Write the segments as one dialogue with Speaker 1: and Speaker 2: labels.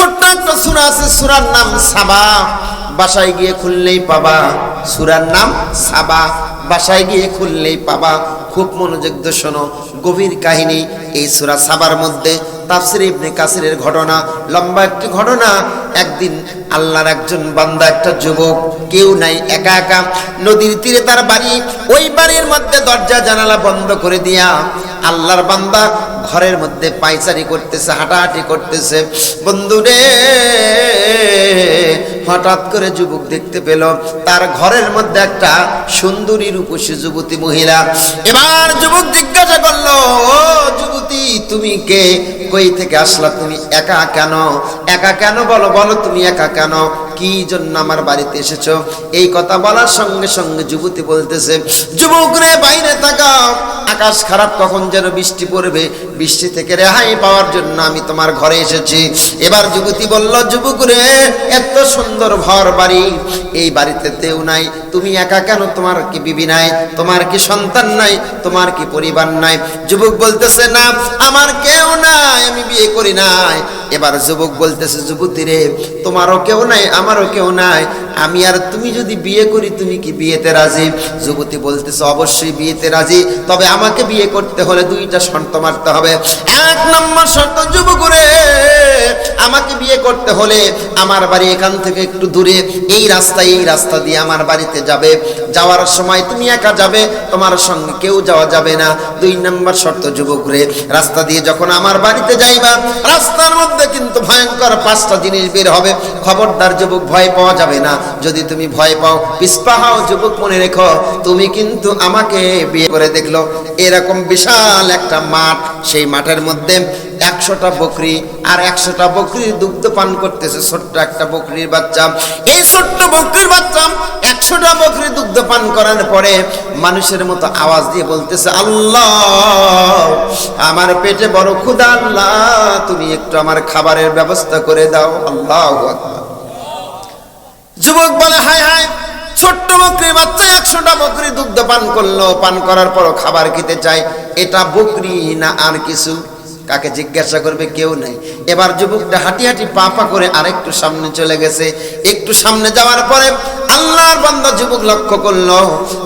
Speaker 1: ছোট্ট একটা সূরা আছে, সূরার নাম সাবা। বাসায় গিয়ে খুললেই পাবা, সূরার নাম সাবা। বাসায় গিয়ে খুললেই পাবা। খুব মনোযোগ দিয়ে শোনো, গভীর কাহিনী এই সূরা সাবার মধ্যে। তাফসীর ইবনে কাসিরের ঘটনা, লম্বা একটি ঘটনা। একদিন আল্লাহর একজন বান্দা, একটা যুবক, কেউ নাই, একা একা, নদীর তীরে তার বাড়ি। ওই বাড়ির মধ্যে দরজা জানালা বন্ধ করে দিয়া আল্লাহর বান্দা ঘরের মধ্যে পায়চারি করতেছে, হাঁটাহাঁটি করতেছে। বন্ধুরে, হঠাৎ করে যুবক দেখতে পেল তার ঘরের মধ্যে একটা সুন্দরী রূপসী যুবতী মহিলা। এবার যুবক জিজ্ঞাসা করলো, ও যুবতী, তুমি কে? কই থেকে আসলা? তুমি একা কেন? একা কেন? বলো বলো, তুমি একা কেন? কি জন্য আমার বাড়িতে এসেছো? এই কথা বলার সঙ্গে সঙ্গে যুবতী বলতেছে, যুবক রে, বাইরে তাকাও, আকাশ খারাপ, কখন যেন বৃষ্টি পড়বে, বৃষ্টি থেকে রেহাই পাওয়ার জন্য আমি তোমার ঘরে এসেছি। এবার যুবতী বলল, যুবক রে, এত সুন্দর ঘর বাড়ি, এই বাড়িতে কেউ নাই, তুমি একা কেন? তোমার কি বিবি নাই? তোমার কি সন্তান নাই? তোমার কি পরিবার নাই? যুবক বলতেছে, না, আমার কেউ নাই, আমি বিয়ে করি নাই। এবার যুবক বলতেছে, যুবতী রে, তোমারও কেউ নাই, আমারও কেউ নাই, আমি আর তুমি যদি বিয়ে করি, তুমি কি বিয়েতে রাজি? যুবতী বলতেছে, অবশ্যই বিয়েতে রাজি, তবে আমাকে বিয়ে করতে হলে দুইটা শর্ত মারতে হবে। এক নম্বর শর্ত, যুবক রে, আমাকে বিয়ে করতে হলে আমার বাড়ি এখান থেকে একটু দূরে, এই রাস্তা দিয়ে আমার বাড়িতে যাবে। যাওয়ার সময় তুমি একা যাবে, তোমার সঙ্গে কেউ যাওয়া যাবে না। দুই নম্বর শর্ত, যুবক রে, রাস্তা দিয়ে যখন আমার বাড়িতে যাইবা, রাস্তার মধ্যে কিন্তু ভয়ঙ্কর 5টা জিনিস বের হবে। খবরদার যুবক, ভয় পাওয়া যাবে না। যদি তুমি ভয় পাও, পিছপা হও, যুবক, মনে রেখো, তুমি কিন্তু আমাকে বিয়ে করে দেখলো। এরকম বিশাল একটা মাঠ, সেই মাঠের মধ্যে 100টা বকরি, আর 100টা বকরির দুগ্ধ পান করতেছে ছোট্ট একটা বকরির বাচ্চা। এই ছোট্ট বকরির বাচ্চা 100টা বকরির দুগ্ধ পান করার পরে মানুষের মতো আওয়াজ দিয়ে বলতেছে, আল্লাহ, আমার পেটে বড় ক্ষুধা, আল্লাহ, তুমি একটু আমার খাবারের ব্যবস্থা করে দাও। আল্লাহু আকবার। যুবক বলে, হায় হায়, ছোট্ট বকরির বাচ্চা 100টা বকরি দুগ্ধ পান করলো, পান করার পরও খাবার খেতে চায়। এটা বকরি না আর কিছু? কাকে জিজ্ঞাসা করবে? কেউ নাই। এবার যুবকটা হাঁটি হাঁটি পা পা করে আরেকটু সামনে চলে গেছে। একটু সামনে যাওয়ার পরে আল্লাহর বান্দা যুবক লক্ষ্য করলো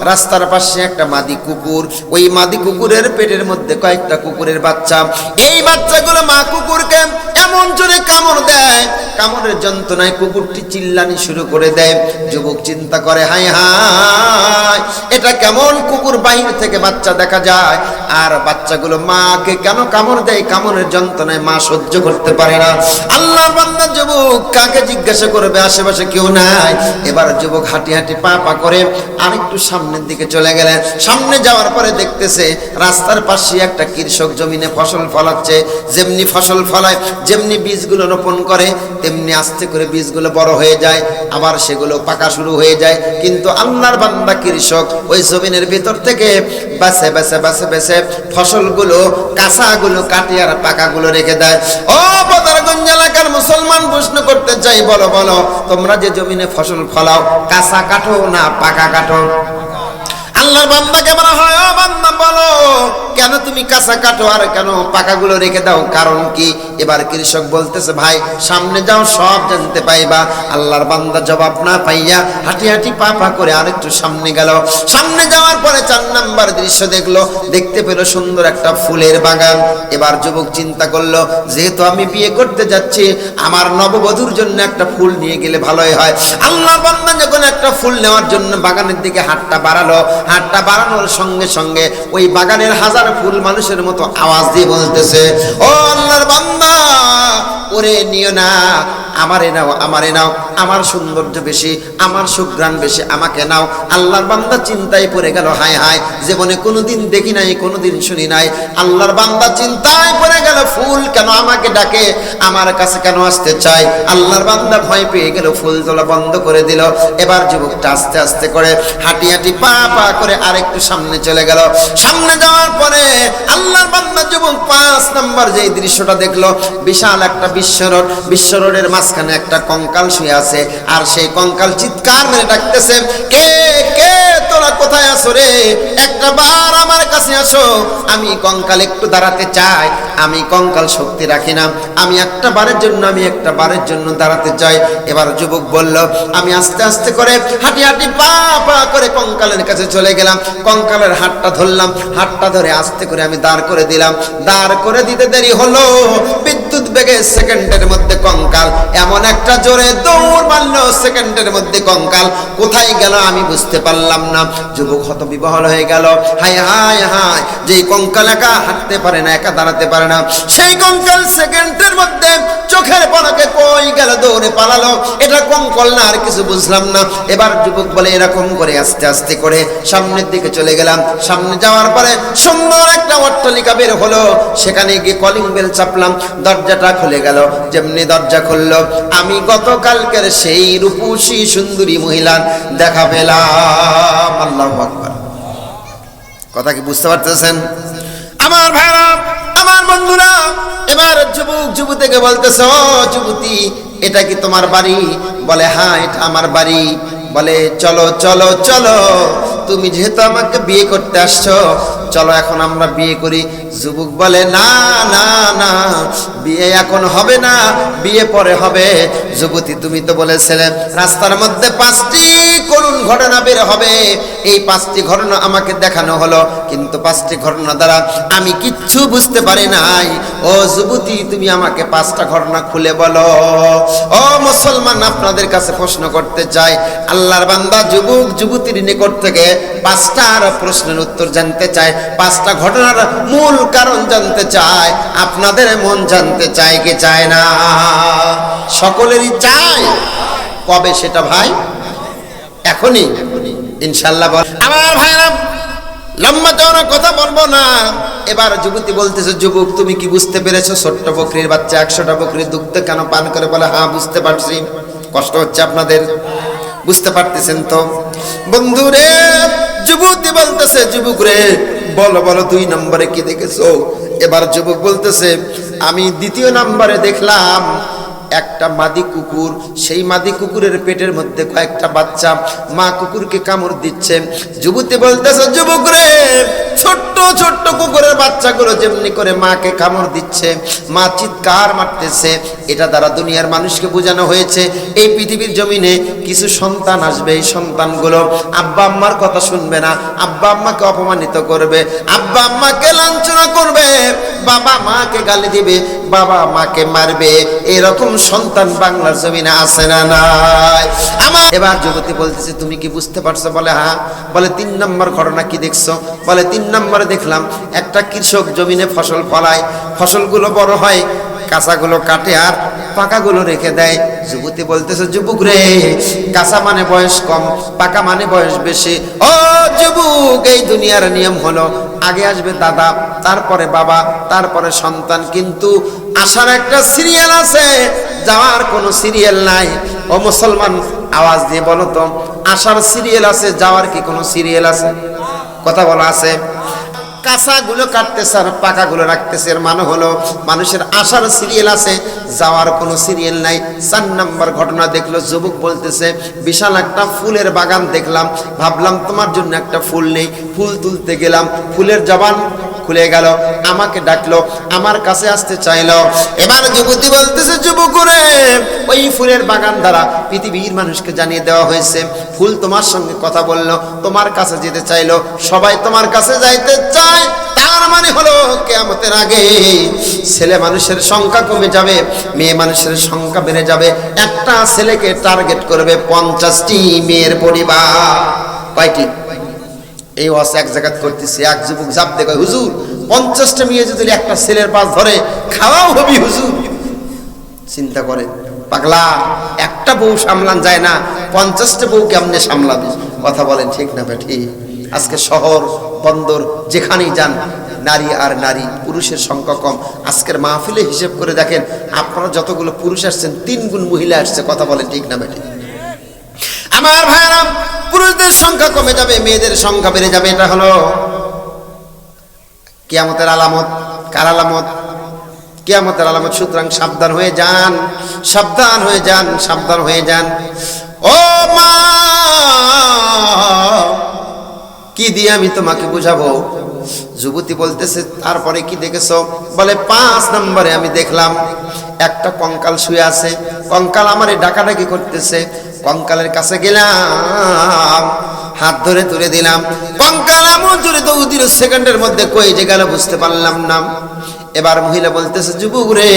Speaker 1: রাস্তার পাশে একটা মাদি কুকুর। ওই মাদি কুকুরের পেটের মধ্যে কয়েকটা কুকুরের বাচ্চা। এই বাচ্চাগুলো মা কুকুরকে এমন জোরে কামড় দেয়, কামড়ের যন্ত্রণায় কুকুরটি চিল্লানি শুরু করে দেয়। যুবক চিন্তা করে, হায় হায়, এটা কেমন কুকুর, বাহির থেকে বাচ্চা দেখা যায়, আর বাচ্চাগুলো মাকে কেন কামড় দেয়? কামড়ের যন্ত্রণায় মা সহ্য করতে পারে না। আল্লাহর বান্দা যুবক কাকে জিজ্ঞাসা করবে? আশেপাশে কেউ নাই। এবার যুবক হাঁটি হাঁটি পা পা করে আরেকটু সামনের দিকে চলে গেলেন। সামনে যাওয়ার পরে দেখতেছে রাস্তার পাশে একটা কৃষক জমিনে ফসল ফলাচ্ছে। যেমনি ফসল ফলায়, যেমনি বীজগুলো রোপণ করে, তেমনি আস্তে করে বীজগুলো বড় হয়ে যায়, আবার সেগুলো পাকা শুরু হয়ে যায়। কিন্তু আল্লাহর বান্দা কৃষক ওই জমিনের ভিতর থেকে বেছে বেছে বেছে বেছে ফসলগুলো, কাঁচাগুলো কাটিয়ে আর পাকাগুলো রেখে দেয়। ও বদরগঞ্জ এলাকার মুসলমান, প্রশ্ন করতে চাই, বলো বলো, তোমরা যে জমিনে ফসল ফলাও, কাঁচা কাটো না পাকা কাটো? আল্লাহর বান্দাকে বলা হয়, ও বান্দা, বলো, কেন তুমি কাঁচা কাটো আর কেন পাকাগুলো রেখে দাও? কারণ কি? এবার কৃষক বলতেছে, ভাই, সামনে যাও, সব জানতে পাইবা। আল্লাহর বান্দা জবাব না পাইয়া হাঁটি হাঁটি পা পা করে আরেকটু সামনে গেল। সামনে যাওয়ার পরে 4 নাম্বার দৃশ্য দেখলো। দেখতে পেল সুন্দর একটা ফুলের বাগান। এবার যুবক চিন্তা করলো, যেহেতু আমি বিয়ে করতে যাচ্ছি, আমার নববধূর জন্য একটা ফুল নিয়ে গেলে ভালোই হয়। আল্লাহর বান্দা যখন একটা ফুল নেওয়ার জন্য বাগানের দিকে হাতটা বাড়ালো, হাতটা বাড়ানোর সঙ্গে সঙ্গে ওই বাগানের হাজার ফুল মানুষের মতো আওয়াজ দিয়ে বলতেছে, ও আল্লাহর বান্দা, ওরে নিও না, আমারে নাও, আমারে নাও, আমার সৌন্দর্য বেশি, আমার সুঘ্রাণ বেশি, আমাকে নাও। আল্লাহর বান্দা চিন্তায় পড়ে গেল, হায় হায়, জীবনে কোনোদিন দেখি নাই, কোনোদিন শুনি নাই। আল্লাহর বান্দা চিন্তায় পড়ে গেল, ফুল কেন আমাকে ডাকে, আমার কাছে কেন আসতে চায়? আল্লাহর বান্দা ভয় পেয়ে গেল, ফুল তোলা বন্ধ করে দিল। এবার যুবকটা আস্তে আস্তে করে হাঁটি হাঁটি পা পা করে আরেকটু সামনে চলে গেল। সামনে যাওয়ার পরে আল্লাহর বান্দা যুবক 5 নাম্বার যেই দৃশ্যটা দেখলো, বিশাল একটা বিশ্বরোড, বিশ্বরোডের মাঝখানে একটা কঙ্কাল শুয়ে আছে, আর সেই কঙ্কাল চিৎকার মেরে ডাকতেছে, কে কে তোরা কোথায় আসো রে, একটা বার আমার কাছে আসো, আমি কঙ্কাল একটু দাঁড়াতে চাই, আমি কঙ্কাল শক্তি রাখি না, আমি একটা বারের জন্য দাঁড়াতে চাই। এবার যুবক বলল, আমি আস্তে আস্তে করে হাঁটি হাঁটি পা পা করে কঙ্কালের কাছে চলে গেলাম, কঙ্কালের হাতটা ধরলাম, হাতটা ধরে আস্তে করে আমি দাঁড় করে দিলাম। দাঁড় করে দিতে দেরি হলো, বিদ্যুৎ বেগে সেকেন্ডের মধ্যে কঙ্কাল এমন একটা জোরে দৌড় মারলো, সেকেন্ডের মধ্যে কঙ্কাল কোথায় গেল আমি বুঝতে পারলাম না। যুবক হতবিহ্বল হয়ে গেল, হায় হায় হায়, যেই কঙ্কাল একা হাঁটতে পারে না, একা দাঁড়াতে পারে না, সেই কঙ্কাল সেকেন্ডের মধ্যে চোখের পলকে কই গেল, দৌড়ে পালালো, এটা কঙ্কাল না আর কিছু বুঝলাম না। এবার যুবক বলে, এরকম করে আস্তে আস্তে করে সামনের দিকে চলে গেলাম। সামনে যাওয়ার পরে সুন্দর একটা অট্টালিকা বের হলো, সেখানে গিয়ে কলিং বেল চাপলাম, দরজাটা খুলে গেল। যেমনি দরজা খুললো, আমি গতকালকের সেই রূপসী সুন্দরী মহিলার দেখা পেলাম। আল্লাহু আকবার। কথা কি বুঝতে পারতেছেন আমার ভাইরা, আমার বন্ধুরা? এবার যুবক যুবতীকে বলতেছে, ও যুবতী, এটা কি তোমার বাড়ি? বলে, হ্যাঁ, এটা আমার বাড়ি। বলে, চলো চলো চলো, তুমি যেহেতু আমাকে বিয়ে করতে আসছো, চলো এখন আমরা বিয়ে করি। যুবক বলে, না না না, বিয়ে এখন হবে না, বিয়ে পরে হবে। যুবতী, তুমি তো বলেছিলে রাস্তার মধ্যে 5টি করুণ ঘটনা বের হবে, এই 5টি ঘটনা আমাকে দেখানো হলো, কিন্তু 5টি ঘটনা দ্বারা আমি কিচ্ছু বুঝতে পারি নাই। ও যুবতী, তুমি আমাকে 5টা ঘটনা খুলে বলো। ও মুসলমান, আপনাদের কাছে প্রশ্ন করতে চাই, আল্লাহর বান্দা যুবক যুবতীর নিকট থেকে 5টার প্রশ্নের উত্তর জানতে চায়, 5টা ঘটনার মূল কারণ জানতে চায়। আপনাদের মন জানতে চায় কি চায় না? সকলেরই চায়। কবে সেটা ভাই? এখনই ইনশাআল্লাহ। আমার ভাইরা, লম্বা চওড়া কথা বলবো না। এবার যুবতী বলতেছে, যুবক তুমি কি বুঝতে পেরেছো? ছোট্ট বকরির বাচ্চা 100টা বকরির দুগ্ধ কেন পান করে? বলে, হ্যাঁ বুঝতে পারছি। কষ্ট হচ্ছে আপনাদের, বুঝতে পারতেছেন তো বন্ধুরে? যুবতী বলতেছে, যুবক রে বলো বলো 2 নম্বরে কি দেখেছো? এবার যুবক বলতেছে, আমি 2য় নম্বরে দেখলাম একটা মাদি কুকুর, সেই মাদি কুকুরের পেটের মধ্যে কয়েকটা বাচ্চা, মা কুকুরকে কামড় দিচ্ছে। যুবতী বলতেছে, যুবক রে ছোট্ট ছোট্ট কুকুরের বাচ্চাগুলো যেমনি করে মাকে কামড় দিচ্ছে, মা চিৎকার মারতেছে, এটা দ্বারা দুনিয়ার মানুষকে বোঝানো হয়েছে এই পৃথিবীর জমিনে কিছু সন্তান আসবে, এই সন্তানগুলো আব্বা আম্মার কথা শুনবে না, আব্বা আম্মাকে অপমানিত করবে, আব্বা আম্মাকে লাঞ্ছনা করবে, বাবা মাকে গালি দিবে, বাবা মাকে মারবে। এরকম সন্তান বাংলার জমিনে আছে না নাই? আমার এবার যুবতী বলতেছে, তুমি কি বুঝতে পারছো? বলে, হ্যাঁ। বলে, 3 নম্বর ঘটনা কি দেখছো? বলে, 3 নম্বরে দেখলাম একটা কৃষক জমিনে ফসল ফলায়, ফসলগুলো বড় হয়, কাঁচাগুলো কাটে আর পাকাগুলো রেখে দেয়। যুবতী বলতেছে, যুবক রে কাঁচা মানে বয়স কম, পাকা মানে বয়স বেশি। ও যুবক, এই দুনিয়ার নিয়ম হলো আগে আসবে দাদা, তারপরে বাবা, তারপরে সন্তান, কিন্তু আসার একটা সিরিয়াল আছে, যাওয়ার কোনো সিরিয়াল নাই। ও মুসলমান, আওয়াজ দিয়ে বলো তো, আসার সিরিয়াল আছে, যাওয়ার কি কোনো সিরিয়াল আছে? কথা বলা আছে। কাঁচাগুলো কাটতেছে আর পাকাগুলো রাখতেছে, এর মানে হলো মানুষের আসার সিরিয়াল আছে, যাওয়ার কোনো সিরিয়াল নাই। 4 নম্বর ঘটনা দেখলো, যুবক বলতেছে, বিশাল একটা ফুলের বাগান দেখলাম, ভাবলাম তোমার জন্য একটা ফুল নেই, ফুল তুলতে গেলাম, ফুলের জবান খুলে গেল, আমাকে ডাকলো, আমার কাছে আসতে চাইলো। এবার যুবতী বলতেছে, যুবক রে ওই ফুলের বাগান দ্বারা পৃথিবীর মানুষকে জানিয়ে দেওয়া হয়েছে, ফুল তোমার সঙ্গে কথা বললো, তোমার কাছে যেতে চাইলো, সবাই তোমার কাছে যাইতে চায়। তার মানে হলো কিয়ামতের আগে ছেলে মানুষের সংখ্যা কমে যাবে, মেয়ে মানুষের সংখ্যা বেড়ে যাবে। একটা ছেলেকে টার্গেট করবে 50টি মেয়ের পরিবার। কয়টি? এই ওয়াজ এক জায়গাত করতেছি, এক যুবক জাপ দেখে, হুজুর 50টা মেয়ে যদি একটা ছেলের পাশ ধরে খাওয়াও হবি হুজুর। চিন্তা করে, পাগলা, একটা বউ সামলান যায় না, 50টা বউ কেমনে সামলাবে? কথা বলেন ঠিক না বেঠি? আজকে শহর বন্দর যেখানেই যান, নারী আর নারী, পুরুষের সংখ্যা কম। আজকের মাহফিলে হিসেব করে দেখেন, আপনারা যতগুলো পুরুষ আসছেন 3 গুণ মহিলা আসছে। কথা বলেন ঠিক না বেঠি? আমার ভাইরা, পুরুষদের সংখ্যা কমে যাবে, মেয়েদের সংখ্যা বেড়ে যাবে। এটা হলো কিয়ামতের আলামত। কার আলামত? কিয়ামতের আলামত। সুতরাং সাবধান হয়ে যান, সাবধান হয়ে যান, সাবধান হয়ে যান। ও মা, কি দিয়ে আমি তোমাকে বুঝাবো? যুবতী বলতেছে তারপরে কি দেখেছো? বলে 5 নম্বরে আমি দেখলাম একটা কঙ্কাল শুয়ে আছে, কঙ্কাল আমারে ডাকাডাকি করতেছে। কঙ্কালের কাছে গেলাম, হাত ধরে তুলে দিলাম। কঙ্কাল এমন জোরে দৌড় দিল, সেকেন্ডের মধ্যে কই যে গেল বুঝতে পারলাম না। এবার মহিলা বলতেছে, যুবক রে,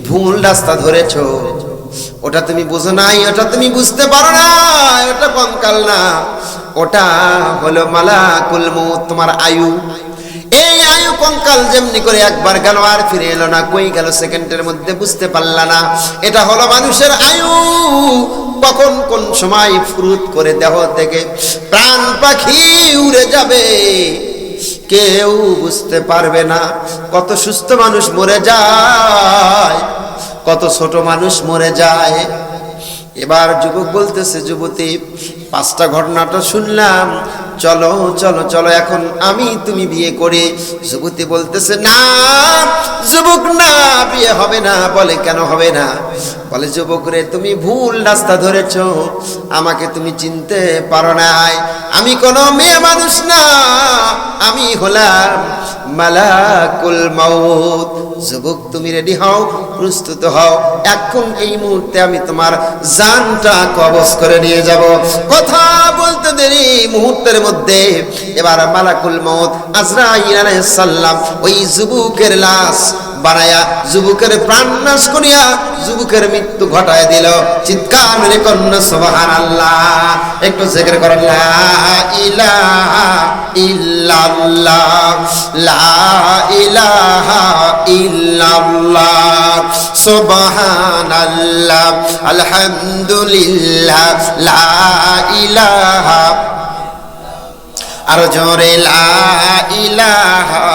Speaker 1: ভুল রাস্তা ধরেছো, ওটা তুমি বুঝো নাই, ওটা তুমি বুঝতে পারো না, ওটা কঙ্কাল না, ওটা হলো মালাকুল মউত, তোমার আয়ু। এই আয়ু কঙ্কাল যেমনি করে একবার গেল আর ফিরে এলো না, কই গেল সেকেন্ডের মধ্যে বুঝতে পারলা না। এটা হলো মানুষের আয়ু, কখন কোন সময় ফুরুত করে দেহ থেকে প্রাণ পাখি উড়ে যাবে কেউ বুঝতে পারবে না। কত সুস্থ মানুষ মরে যায়, কত ছোট মানুষ মরে যায়। এবার যুবক বলতেছে, যুবতী 5টা ঘটনাটা শুনলাম, চলো চলো চলো এখন আমি তুমি বিয়ে করি। যুবতী বলতেছে, না যুবক না, বিয়ে হবে না। বলে কেন হবে না? বলে, যুবক রে, তুমি ভুল রাস্তা ধরেছো, আমাকে তুমি চিনতে পারো নাই। আমি কোনো মেয়ে মানুষ না, আমি হলাম মালাকুল মউত। যুবক তুমি রেডি হও, প্রস্তুত হও, এখন এই মুহূর্তে আমি তোমার জানটা কবজ করে নিয়ে যাব। কথা বলতে দেরি, মুহূর্তের মধ্যে এবার মালাকুল মউত আজরাইল আলাইহিস সালাম ওই যুবকের লাশ বানায়া যুবকের প্রাণ নাশ করিয়া যুবকের মৃত্যু ঘটায় দিল। চিৎকার মেরে কন্যা সুবহানাল্লাহ, একটু জিকির করেন লা ইলাহা ইল্লাল্লাহ, লা ইলাহা ইল্লাল্লাহ, সুবহানাল্লাহ, আলহামদুলিল্লাহ, লা ইলাহা, আরো জোরে লা ইলাহা